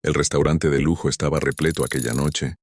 El restaurante de lujo estaba repleto aquella noche,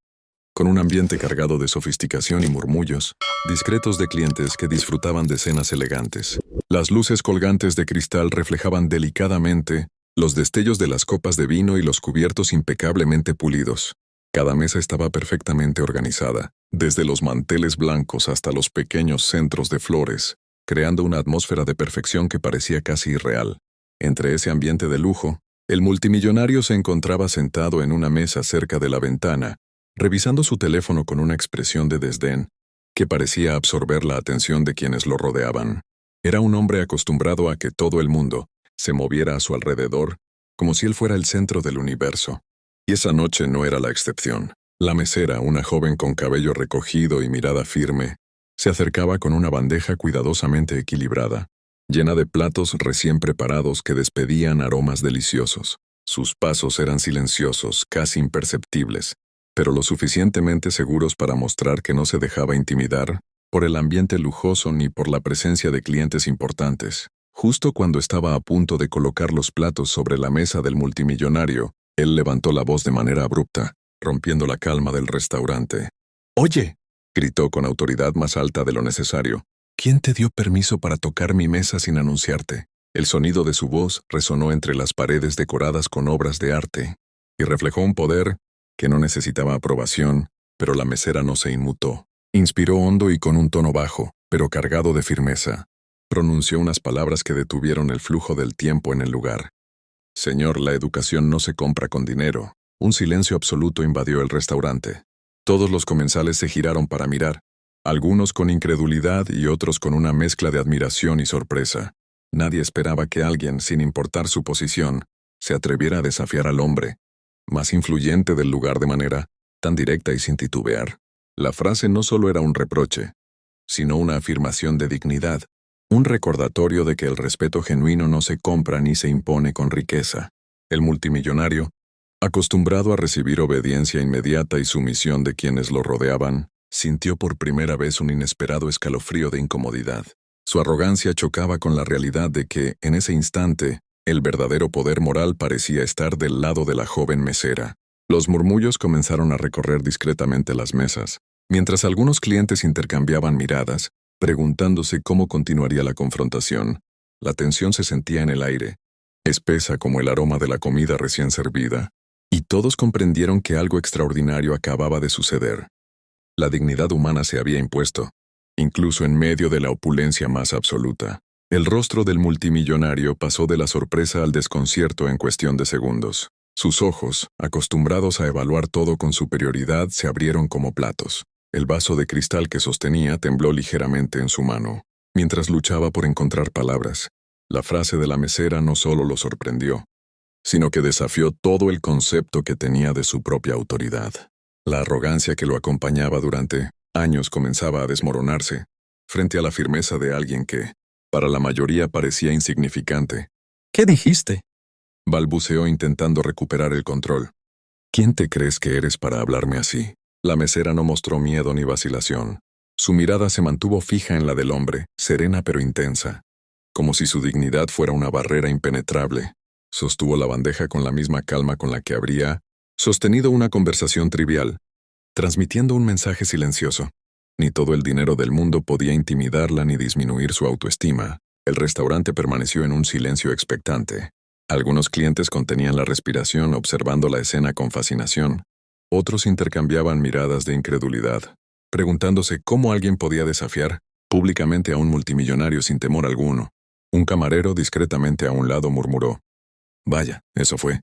con un ambiente cargado de sofisticación y murmullos, discretos de clientes que disfrutaban de cenas elegantes. Las luces colgantes de cristal reflejaban delicadamente los destellos de las copas de vino y los cubiertos impecablemente pulidos. Cada mesa estaba perfectamente organizada, desde los manteles blancos hasta los pequeños centros de flores, creando una atmósfera de perfección que parecía casi irreal. Entre ese ambiente de lujo, el multimillonario se encontraba sentado en una mesa cerca de la ventana, revisando su teléfono con una expresión de desdén que parecía absorber la atención de quienes lo rodeaban. Era un hombre acostumbrado a que todo el mundo se moviera a su alrededor, como si él fuera el centro del universo. Y esa noche no era la excepción. La mesera, una joven con cabello recogido y mirada firme, se acercaba con una bandeja cuidadosamente equilibrada, llena de platos recién preparados que despedían aromas deliciosos. Sus pasos eran silenciosos, casi imperceptibles, pero lo suficientemente seguros para mostrar que no se dejaba intimidar por el ambiente lujoso ni por la presencia de clientes importantes. Justo cuando estaba a punto de colocar los platos sobre la mesa del multimillonario, él levantó la voz de manera abrupta, rompiendo la calma del restaurante. «Oye», gritó con autoridad más alta de lo necesario, «¿quién te dio permiso para tocar mi mesa sin anunciarte?» El sonido de su voz resonó entre las paredes decoradas con obras de arte y reflejó un poder que no necesitaba aprobación, pero la mesera no se inmutó. Inspiró hondo y con un tono bajo, pero cargado de firmeza. Pronunció unas palabras que detuvieron el flujo del tiempo en el lugar. «Señor, la educación no se compra con dinero». Un silencio absoluto invadió el restaurante. Todos los comensales se giraron para mirar, algunos con incredulidad y otros con una mezcla de admiración y sorpresa. Nadie esperaba que alguien, sin importar su posición, se atreviera a desafiar al hombre más influyente del lugar de manera tan directa y sin titubear. La frase no solo era un reproche, sino una afirmación de dignidad, un recordatorio de que el respeto genuino no se compra ni se impone con riqueza. El multimillonario, acostumbrado a recibir obediencia inmediata y sumisión de quienes lo rodeaban, sintió por primera vez un inesperado escalofrío de incomodidad. Su arrogancia chocaba con la realidad de que, en ese instante, el verdadero poder moral parecía estar del lado de la joven mesera. Los murmullos comenzaron a recorrer discretamente las mesas, mientras algunos clientes intercambiaban miradas, preguntándose cómo continuaría la confrontación. La tensión se sentía en el aire, espesa como el aroma de la comida recién servida, y todos comprendieron que algo extraordinario acababa de suceder. La dignidad humana se había impuesto, incluso en medio de la opulencia más absoluta. El rostro del multimillonario pasó de la sorpresa al desconcierto en cuestión de segundos. Sus ojos, acostumbrados a evaluar todo con superioridad, se abrieron como platos. El vaso de cristal que sostenía tembló ligeramente en su mano, mientras luchaba por encontrar palabras. La frase de la mesera no solo lo sorprendió, sino que desafió todo el concepto que tenía de su propia autoridad. La arrogancia que lo acompañaba durante años comenzaba a desmoronarse, frente a la firmeza de alguien que, para la mayoría, parecía insignificante. ¿Qué dijiste? Balbuceó intentando recuperar el control. ¿Quién te crees que eres para hablarme así? La mesera no mostró miedo ni vacilación. Su mirada se mantuvo fija en la del hombre, serena pero intensa, como si su dignidad fuera una barrera impenetrable. Sostuvo la bandeja con la misma calma con la que habría sostenido una conversación trivial, transmitiendo un mensaje silencioso. Ni todo el dinero del mundo podía intimidarla ni disminuir su autoestima. El restaurante permaneció en un silencio expectante. Algunos clientes contenían la respiración observando la escena con fascinación. Otros intercambiaban miradas de incredulidad, preguntándose cómo alguien podía desafiar públicamente a un multimillonario sin temor alguno. Un camarero discretamente a un lado murmuró: «Vaya, eso fue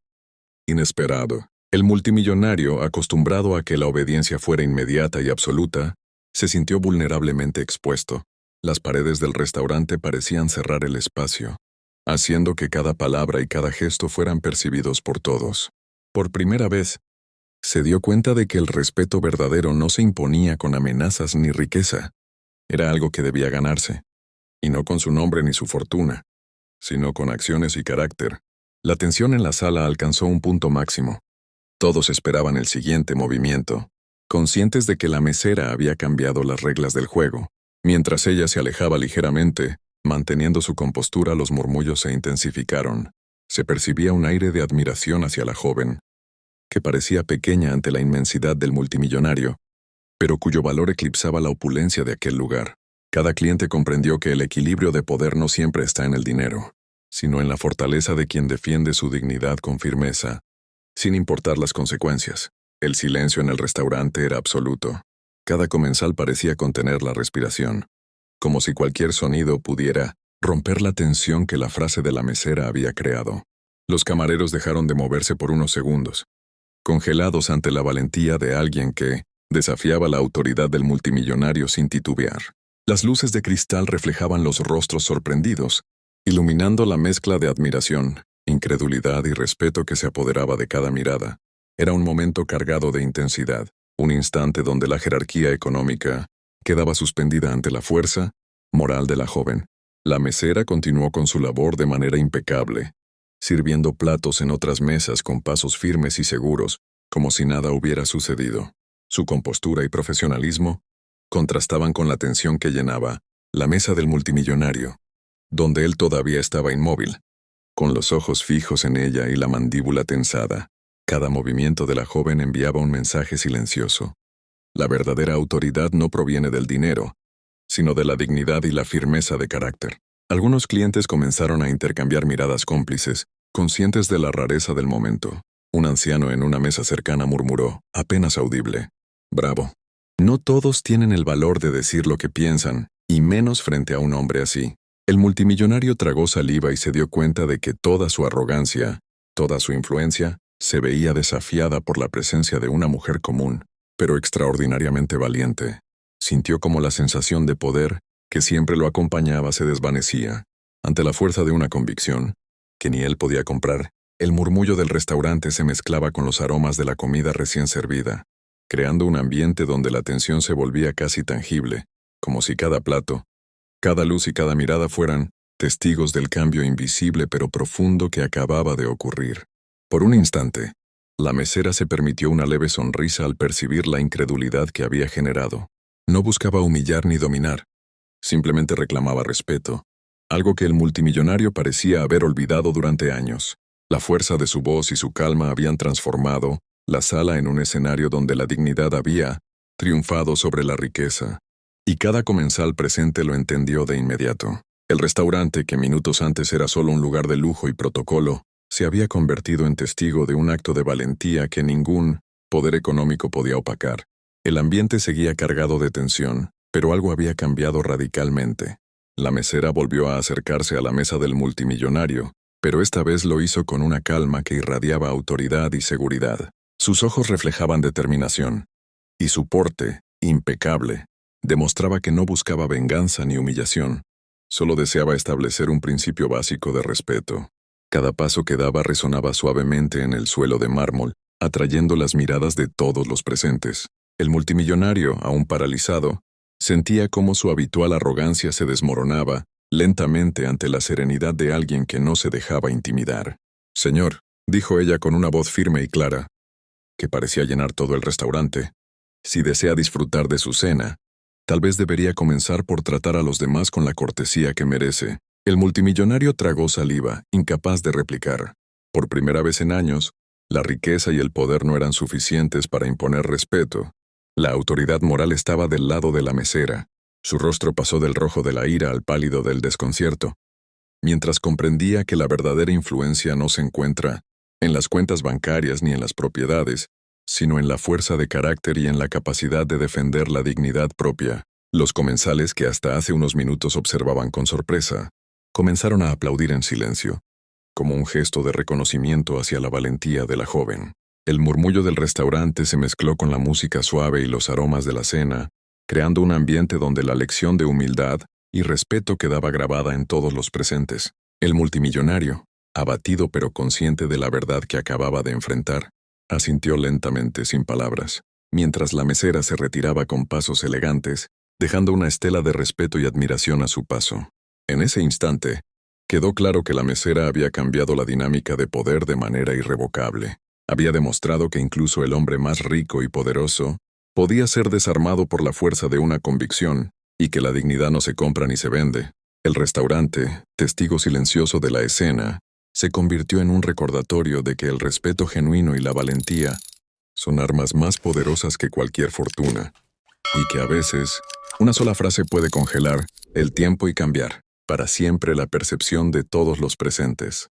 inesperado». El multimillonario, acostumbrado a que la obediencia fuera inmediata y absoluta, se sintió vulnerablemente expuesto. Las paredes del restaurante parecían cerrar el espacio, haciendo que cada palabra y cada gesto fueran percibidos por todos. Por primera vez, se dio cuenta de que el respeto verdadero no se imponía con amenazas ni riqueza. Era algo que debía ganarse, y no con su nombre ni su fortuna, sino con acciones y carácter. La tensión en la sala alcanzó un punto máximo. Todos esperaban el siguiente movimiento, conscientes de que la mesera había cambiado las reglas del juego. Mientras ella se alejaba ligeramente, manteniendo su compostura, los murmullos se intensificaron. Se percibía un aire de admiración hacia la joven, que parecía pequeña ante la inmensidad del multimillonario, pero cuyo valor eclipsaba la opulencia de aquel lugar. Cada cliente comprendió que el equilibrio de poder no siempre está en el dinero, sino en la fortaleza de quien defiende su dignidad con firmeza, sin importar las consecuencias. El silencio en el restaurante era absoluto. Cada comensal parecía contener la respiración, como si cualquier sonido pudiera romper la tensión que la frase de la mesera había creado. Los camareros dejaron de moverse por unos segundos, congelados ante la valentía de alguien que desafiaba la autoridad del multimillonario sin titubear. Las luces de cristal reflejaban los rostros sorprendidos, iluminando la mezcla de admiración, incredulidad y respeto que se apoderaba de cada mirada. Era un momento cargado de intensidad, un instante donde la jerarquía económica quedaba suspendida ante la fuerza moral de la joven. La mesera continuó con su labor de manera impecable, sirviendo platos en otras mesas con pasos firmes y seguros, como si nada hubiera sucedido. Su compostura y profesionalismo contrastaban con la tensión que llenaba la mesa del multimillonario, donde él todavía estaba inmóvil, con los ojos fijos en ella y la mandíbula tensada. Cada movimiento de la joven enviaba un mensaje silencioso. La verdadera autoridad no proviene del dinero, sino de la dignidad y la firmeza de carácter. Algunos clientes comenzaron a intercambiar miradas cómplices, conscientes de la rareza del momento. Un anciano en una mesa cercana murmuró, apenas audible: «Bravo. No todos tienen el valor de decir lo que piensan, y menos frente a un hombre así». El multimillonario tragó saliva y se dio cuenta de que toda su arrogancia, toda su influencia, se veía desafiada por la presencia de una mujer común, pero extraordinariamente valiente. Sintió como la sensación de poder que siempre lo acompañaba se desvanecía. Ante la fuerza de una convicción, que ni él podía comprar, el murmullo del restaurante se mezclaba con los aromas de la comida recién servida, creando un ambiente donde la tensión se volvía casi tangible, como si cada plato, cada luz y cada mirada fueran testigos del cambio invisible pero profundo que acababa de ocurrir. Por un instante, la mesera se permitió una leve sonrisa al percibir la incredulidad que había generado. No buscaba humillar ni dominar, simplemente reclamaba respeto, algo que el multimillonario parecía haber olvidado durante años. La fuerza de su voz y su calma habían transformado la sala en un escenario donde la dignidad había triunfado sobre la riqueza, y cada comensal presente lo entendió de inmediato. El restaurante, que minutos antes era solo un lugar de lujo y protocolo, se había convertido en testigo de un acto de valentía que ningún poder económico podía opacar. El ambiente seguía cargado de tensión, pero algo había cambiado radicalmente. La mesera volvió a acercarse a la mesa del multimillonario, pero esta vez lo hizo con una calma que irradiaba autoridad y seguridad. Sus ojos reflejaban determinación, y su porte, impecable, demostraba que no buscaba venganza ni humillación, solo deseaba establecer un principio básico de respeto. Cada paso que daba resonaba suavemente en el suelo de mármol, atrayendo las miradas de todos los presentes. El multimillonario, aún paralizado, sentía cómo su habitual arrogancia se desmoronaba lentamente ante la serenidad de alguien que no se dejaba intimidar. «Señor», dijo ella con una voz firme y clara, que parecía llenar todo el restaurante, «si desea disfrutar de su cena, tal vez debería comenzar por tratar a los demás con la cortesía que merece». El multimillonario tragó saliva, incapaz de replicar. Por primera vez en años, la riqueza y el poder no eran suficientes para imponer respeto. La autoridad moral estaba del lado de la mesera. Su rostro pasó del rojo de la ira al pálido del desconcierto, mientras comprendía que la verdadera influencia no se encuentra en las cuentas bancarias ni en las propiedades, sino en la fuerza de carácter y en la capacidad de defender la dignidad propia. Los comensales, que hasta hace unos minutos observaban con sorpresa, comenzaron a aplaudir en silencio, como un gesto de reconocimiento hacia la valentía de la joven. El murmullo del restaurante se mezcló con la música suave y los aromas de la cena, creando un ambiente donde la lección de humildad y respeto quedaba grabada en todos los presentes. El multimillonario, abatido pero consciente de la verdad que acababa de enfrentar, asintió lentamente sin palabras, mientras la mesera se retiraba con pasos elegantes, dejando una estela de respeto y admiración a su paso. En ese instante, quedó claro que la mesera había cambiado la dinámica de poder de manera irrevocable. Había demostrado que incluso el hombre más rico y poderoso podía ser desarmado por la fuerza de una convicción, y que la dignidad no se compra ni se vende. El restaurante, testigo silencioso de la escena, se convirtió en un recordatorio de que el respeto genuino y la valentía Son armas más poderosas que cualquier fortuna, y que a veces una sola frase puede congelar el tiempo y cambiar para siempre la percepción de todos los presentes.